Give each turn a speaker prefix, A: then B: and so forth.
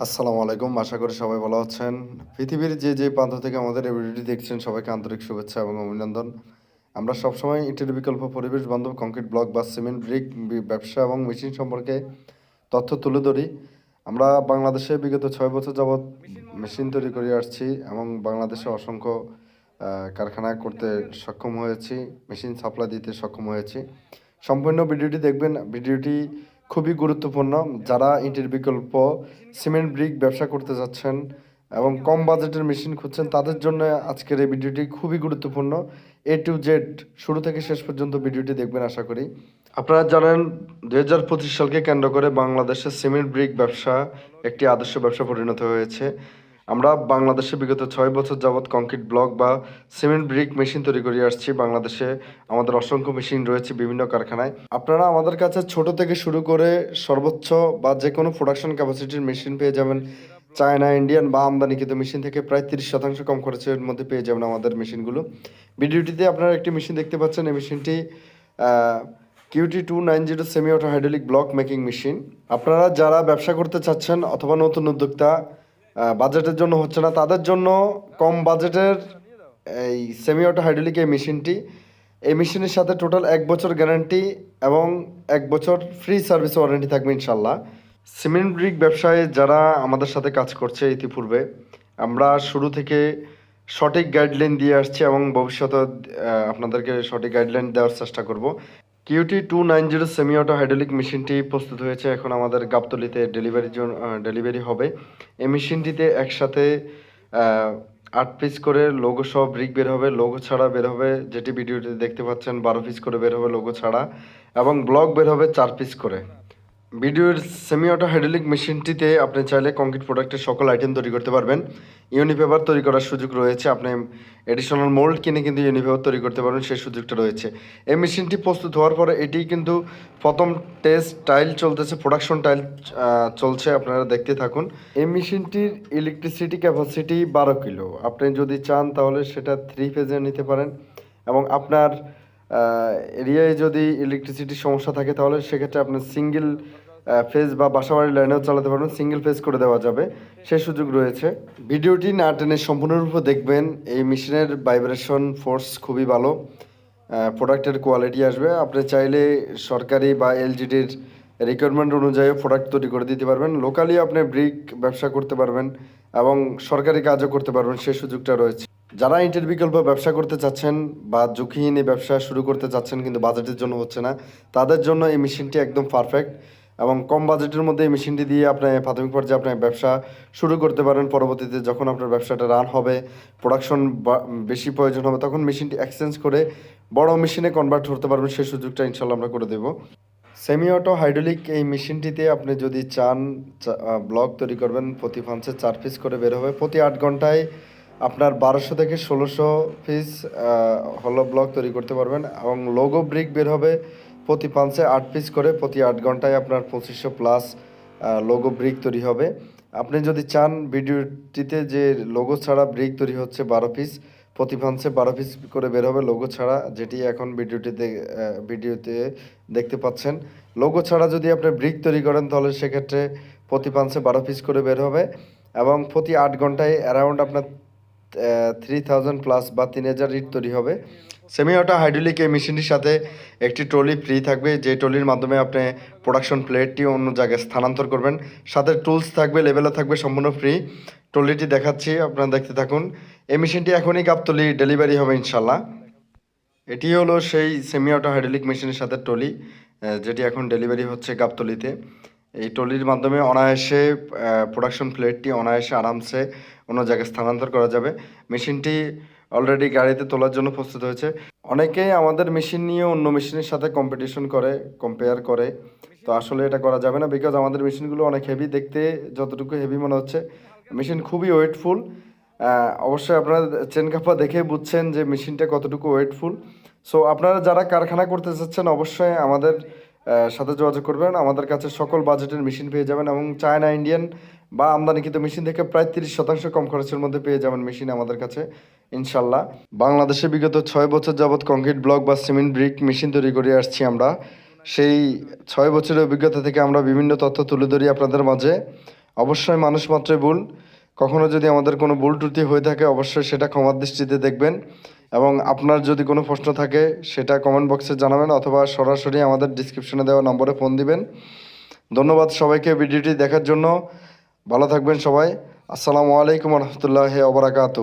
A: আসসালামু আলাইকুম। আশা করি সবাই ভালো আছেন। পৃথিবীর যে প্রান্ত থেকে আমাদের এই ভিডিওটি দেখছেন সবাইকে আন্তরিক শুভেচ্ছা এবং অভিনন্দন। আমরা সবসময় ইটের বিকল্প পরিবেশ বান্ধব কংক্রিট ব্লক বা সিমেন্ট ব্রিক ব্যবসা এবং মেশিন সম্পর্কে তথ্য তুলে ধরি। আমরা বাংলাদেশে বিগত 6 বছর যাবৎ মেশিন তৈরি করে আসছি এবং বাংলাদেশে অসংখ্য কারখানা করতে সক্ষম হয়েছি, মেশিন সাপ্লাই দিতে সক্ষম হয়েছি। সম্পূর্ণ ভিডিওটি দেখবেন। ভিডিওটি খুবই গুরুত্বপূর্ণ। যারা ইটের বিকল্প সিমেন্ট ব্রিক ব্যবসা করতে যাচ্ছেন এবং কম বাজেটের মেশিন খুঁজছেন তাদের জন্য আজকের এই ভিডিওটি খুবই গুরুত্বপূর্ণ। এ টু জেড শুরু থেকে শেষ পর্যন্ত ভিডিওটি দেখবেন আশা করি। আপনারা জানেন 2025 সালকে কেন্দ্র করে বাংলাদেশের সিমেন্ট ব্রিক ব্যবসা একটি আদর্শ ব্যবসা পরিণত হয়েছে। আমরা বাংলাদেশে বিগত 6 বছর যাবৎ কংক্রিট ব্লক বা সিমেন্ট ব্রিক মেশিন তৈরি করে আসছি। বাংলাদেশে আমাদের অসংখ্য মেশিন রয়েছে বিভিন্ন কারখানায়। আপনারা আমাদের কাছে ছোট থেকে শুরু করে সর্বোচ্চ বা যে কোনো প্রোডাকশন ক্যাপাসিটির মেশিন পেয়ে যাবেন। চায়না, ইন্ডিয়ান বা আমদানিকৃত মেশিন থেকে প্রায় 30% কম খরচের মধ্যে পেয়ে যাবেন আমাদের মেশিনগুলো। ভিডিওটিতে আপনারা একটি মেশিন দেখতে পাচ্ছেন। এই মেশিনটি QT290 semi auto hydraulic block making machine. আপনারা যারা ব্যবসা করতে চাচ্ছেন অথবা নতুন উদ্যোক্তা, বাজেটের জন্য হচ্ছে না, তাদের জন্য কম বাজেটের এই সেমি অটো হাইড্রোলিক এই মেশিনের সাথে টোটাল 1 বছর গ্যারান্টি এবং 1 বছর ফ্রি সার্ভিস ওয়ারেন্টি থাকবে ইনশাল্লাহ। সিমেন্ট ব্রিক ব্যবসায় যারা আমাদের সাথে কাজ করছে ইতিপূর্বে, আমরা শুরু থেকে সঠিক গাইডলাইন দিয়ে আসছি এবং ভবিষ্যতে আপনাদেরকে সঠিক গাইডলাইন দেওয়ার চেষ্টা করব। QT290 সেমি অটো হাইড্রোলিক মেশিনটি প্রস্তুত হয়েছে, এখন আমাদের গাবতলীতে ডেলিভারি হবে। এই মেশিনটিতে একসাথে 8 পিস করে লোগো সহ ব্রিক বের হবে, লোগো ছাড়া বের হবে, যেটি ভিডিওতে দেখতে পাচ্ছেন 12 পিস করে বের হবে লোগো ছাড়া, এবং ব্লক বের হবে 4 পিস করে। ভিডিওর সেমি অটো হাইড্রোলিক মেশিনটিতে আপনি চাইলে কংক্রিট প্রোডাক্টের সকল আইটেম তৈরি করতে পারবেন। ইউনিপেপার তৈরি করার সুযোগ রয়েছে। আপনি এডিশনাল মোল্ড কিনে কিন্তু ইউনিপেপার তৈরি করতে পারবেন, সেই সুযোগটা রয়েছে। এই মেশিনটি প্রস্তুত হওয়ার পরে এটি কিন্তু প্রথম টেস্ট টাইল চলতেছে, প্রোডাকশন টাইল চলছে, আপনারা দেখতে থাকুন। এই মেশিনটির ইলেকট্রিসিটি ক্যাপাসিটি 12 কিলো। আপনি যদি চান তাহলে সেটা 3 ফেজে নিতে পারেন এবং আপনার এরিয়ায় যদি ইলেকট্রিসিটির সমস্যা থাকে তাহলে সেক্ষেত্রে আপনার সিঙ্গেল ফেজ বা বাসাবাড়ির লাইনেও চালাতে পারবেন, সিঙ্গেল ফেজ করে দেওয়া যাবে, সেই সুযোগ রয়েছে। ভিডিওটি না টেনে সম্পূর্ণরূপে দেখবেন। এই মেশিনের ভাইব্রেশন ফোর্স খুবই ভালো, প্রোডাক্টের কোয়ালিটি আসবে। আপনি চাইলে সরকারি বা এলজিডির রিকোয়ারমেন্ট অনুযায়ী প্রোডাক্ট তৈরি করে দিতে পারবেন। লোকালি আপনি ব্রিক ব্যবসা করতে পারবেন এবং সরকারি কাজও করতে পারবেন, সেই সুযোগটা রয়েছে। যারা ইটের বিকল্প ব্যবসা করতে চাচ্ছেন বা ঝুঁকিহীন এই ব্যবসা শুরু করতে চাচ্ছেন কিন্তু বাজেটের জন্য হচ্ছে না, তাদের জন্য এই মেশিনটি একদম পারফেক্ট এবং কম বাজেটের মধ্যে এই মেশিনটি দিয়ে আপনি প্রাথমিক পর্যায়ে আপনার ব্যবসা শুরু করতে পারেন। পরবর্তীতে যখন আপনার ব্যবসাটা রান হবে, প্রোডাকশন বেশি প্রয়োজন হবে, তখন মেশিনটি এক্সচেঞ্জ করে বড় মেশিনে কনভার্ট করতে পারবেন, সেই সুযোগটা ইনশাল্লাহ আমরা করে দেব। সেমি অটো হাইড্রোলিক এই মেশিনটিতে আপনি যদি চান ব্লক তৈরি করবেন, প্রতি ফান্সে 4 পিস করে বের হবে। প্রতি 8 ঘন্টায় আপনার 1200 থেকে 1600 পিস হলো ব্লক তৈরি করতে পারবেন এবং লোগো ব্রিক বের হবে প্রতি পাঞ্চে 8 পিস করে। প্রতি 8 ঘন্টায় আপনার 2500+ লোগো ব্রিক তৈরি হবে। আপনি যদি চান ভিডিওটিতে যে লোগো ছাড়া ব্রিক তৈরি হচ্ছে 12 পিস, প্রতি পাঞ্চে 12 পিস করে বের হবে লোগো ছাড়া, যেটি এখন ভিডিওতে দেখতে পাচ্ছেন। লোগো ছাড়া যদি আপনি ব্রিক তৈরি করেন তাহলে সেক্ষেত্রে প্রতি পাঞ্চে 12 পিস করে বের হবে এবং প্রতি 8 ঘন্টায় অ্যারাউন্ড আপনার 3000+ বা 3000 ইট তৈরি হবে। সেমি অটো হাইড্রোলিক এই মেশিনটির সাথে একটি ট্রলি ফ্রি থাকবে, যে ট্রলির মাধ্যমে আপনি প্রোডাকশন প্লেটটি অন্য জায়গায় স্থানান্তর করবেন। সাথে টুলস থাকবে, লেভেলও থাকবে, সম্পূর্ণ ফ্রি। ট্রলিটি দেখাচ্ছি, আপনারা দেখতে থাকুন। এই মেশিনটি এখনই গাবতলী ডেলিভারি হবে ইনশাল্লাহ। এটি হলো সেই সেমি অটো হাইড্রোলিক মেশিনের সাথে ট্রলি, যেটি এখন ডেলিভারি হচ্ছে গাবতলীতে। এই ট্রলির মাধ্যমে অনায়াসে প্রোডাকশন প্লেটটি অনায়াসে আরামসে অন্য জায়গায় স্থানান্তর করা যাবে। মেশিনটি অলরেডি গাড়িতে তোলার জন্য প্রস্তুত হয়েছে। অনেকেই আমাদের মেশিন নিয়ে অন্য মেশিনের সাথে কম্পেয়ার করে, তো আসলে এটা করা যাবে না, বিকজ আমাদের মেশিনগুলো অনেক হেভি। দেখতে যতটুকু হেভি মনে হচ্ছে, মেশিন খুবই ওয়েটফুল। অবশ্যই আপনারা চেন কাপা দেখে বুঝছেন যে মেশিনটা কতটুকু ওয়েটফুল। সো আপনারা যারা কারখানা করতে চাচ্ছেন অবশ্যই আমাদের সাথে যোগাযোগ করবেন। আমাদের কাছে সকল বাজেটের মেশিন পেয়ে যাবেন এবং চায়না, ইন্ডিয়ান বা আমদানিকৃত মেশিন থেকে প্রায় 30% কম খরচের মধ্যে পেয়ে যাবেন মেশিন আমাদের কাছে ইনশাল্লাহ। বাংলাদেশে বিগত 6 বছর যাবৎ কংক্রিট ব্লক বা সিমেন্ট ব্রিক মেশিন তৈরি করে আসছি আমরা। সেই 6 বছরের অভিজ্ঞতা থেকে আমরা বিভিন্ন তথ্য তুলে ধরি আপনাদের মাঝে। অবশ্যই মানুষ মাত্রই ভুল, কখনো যদি আমাদের কোনো ভুল ত্রুটি হয়ে থাকে অবশ্যই সেটা ক্ষমার দৃষ্টিতে দেখবেন এবং আপনার যদি কোনো প্রশ্ন থাকে সেটা কমেন্ট বক্সে জানাবেন অথবা সরাসরি আমাদের ডিসক্রিপশনে দেওয়া নম্বরে ফোন দিবেন। ধন্যবাদ সবাইকে ভিডিওটি দেখার জন্য। ভালো থাকবেন সবাই। আসসালামু আলাইকুম রহমতুল্লাহি ওয়া বারাকাতুহু।